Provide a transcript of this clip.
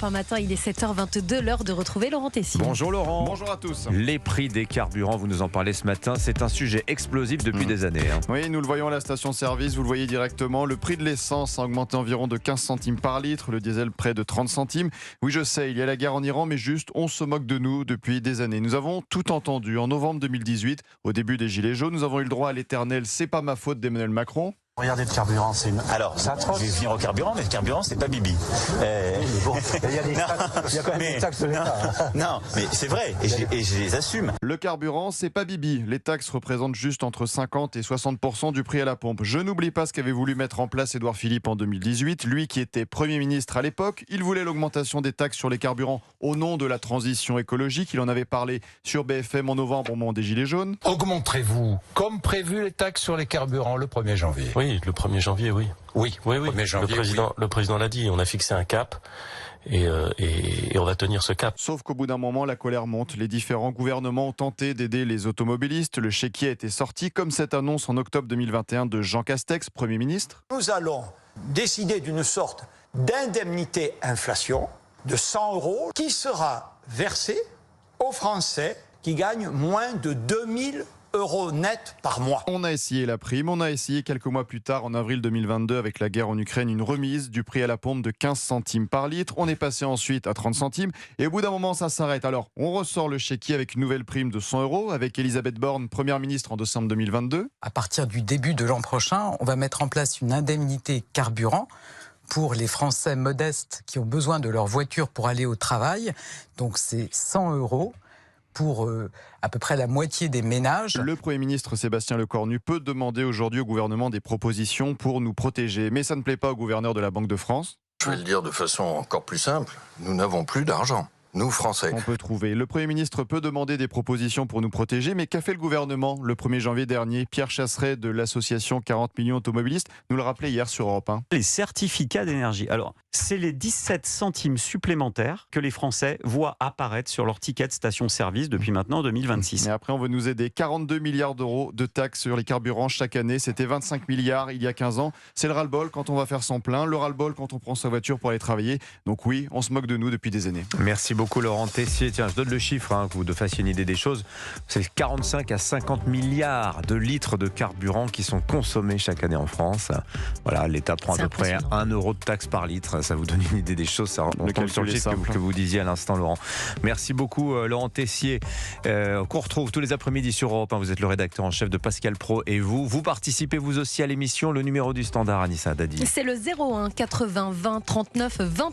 Un matin, il est 7h22, l'heure de retrouver Laurent Tessier. Bonjour Laurent. Bonjour à tous. Les prix des carburants, vous nous en parlez ce matin, c'est un sujet explosif depuis des années. Oui, nous le voyons à la station-service, vous le voyez directement. Le prix de l'essence a augmenté environ de 15 centimes par litre, le diesel près de 30 centimes. Oui, je sais, il y a la guerre en Iran, mais juste, on se moque de nous depuis des années. Nous avons tout entendu. En novembre 2018, au début des Gilets jaunes, nous avons eu le droit à l'éternel « c'est pas ma faute » d'Emmanuel Macron. Regardez le carburant, c'est une... Alors, je vais venir au carburant, mais le carburant, c'est pas Bibi. Bon, il y a quand même des taxes de l'État. Non, mais c'est vrai, et je les assume. Le carburant, c'est pas Bibi. Les taxes représentent juste entre 50 et 60% du prix à la pompe. Je n'oublie pas ce qu'avait voulu mettre en place Édouard Philippe en 2018. Lui qui était Premier ministre à l'époque, il voulait l'augmentation des taxes sur les carburants au nom de la transition écologique. Il en avait parlé sur BFM en novembre au moment des Gilets jaunes. Augmenterez-vous, comme prévu, les taxes sur les carburants le 1er janvier? Oui, le 1er janvier, oui. Oui. 1er janvier, le président l'a dit, on a fixé un cap et on va tenir ce cap. Sauf qu'au bout d'un moment, la colère monte. Les différents gouvernements ont tenté d'aider les automobilistes. Le chéquier a été sorti, comme cette annonce en octobre 2021 de Jean Castex, Premier ministre. Nous allons décider d'une sorte d'indemnité inflation de 100 € qui sera versée aux Français qui gagnent moins de 2000 € net par mois. On a essayé la prime, on a essayé quelques mois plus tard, en avril 2022, avec la guerre en Ukraine, une remise du prix à la pompe de 15 centimes par litre. On est passé ensuite à 30 centimes et au bout d'un moment, ça s'arrête. Alors, on ressort le chéquier avec une nouvelle prime de 100 € avec Elisabeth Borne, Première ministre en décembre 2022. À partir du début de l'an prochain, on va mettre en place une indemnité carburant pour les Français modestes qui ont besoin de leur voiture pour aller au travail. Donc, c'est 100 € pour à peu près la moitié des ménages. Le Premier ministre Sébastien Lecornu peut demander aujourd'hui au gouvernement des propositions pour nous protéger. Mais ça ne plaît pas au gouverneur de la Banque de France. Je vais le dire de façon encore plus simple, nous n'avons plus d'argent. Nous, Français. On peut trouver. Le Premier ministre peut demander des propositions pour nous protéger, mais qu'a fait le gouvernement le 1er janvier dernier? Pierre Chasseret de l'association 40 millions automobilistes nous le rappelait hier sur Europe 1. Les certificats d'énergie. Alors, c'est les 17 centimes supplémentaires que les Français voient apparaître sur leur ticket de station-service depuis maintenant 2026. Mais après, on veut nous aider. 42 milliards d'euros de taxes sur les carburants chaque année. C'était 25 milliards il y a 15 ans. C'est le ras-le-bol quand on va faire son plein, le ras-le-bol quand on prend sa voiture pour aller travailler. Donc oui, on se moque de nous depuis des années. Merci beaucoup Laurent Tessier. Tiens, je donne le chiffre, que vous de fassiez une idée des choses. C'est 45 à 50 milliards de litres de carburant qui sont consommés chaque année en France. Voilà, l'État prend à peu près 1 € de taxe par litre. Ça vous donne une idée des choses. On tombe sur le chiffre que vous disiez à l'instant, Laurent. Merci beaucoup, Laurent Tessier. Qu'on retrouve tous les après-midi sur Europe 1. Vous êtes le rédacteur en chef de Pascal Praud et vous participez vous aussi à l'émission. Le numéro du standard, Anissa Dadi. C'est le 01 80 20 39 21.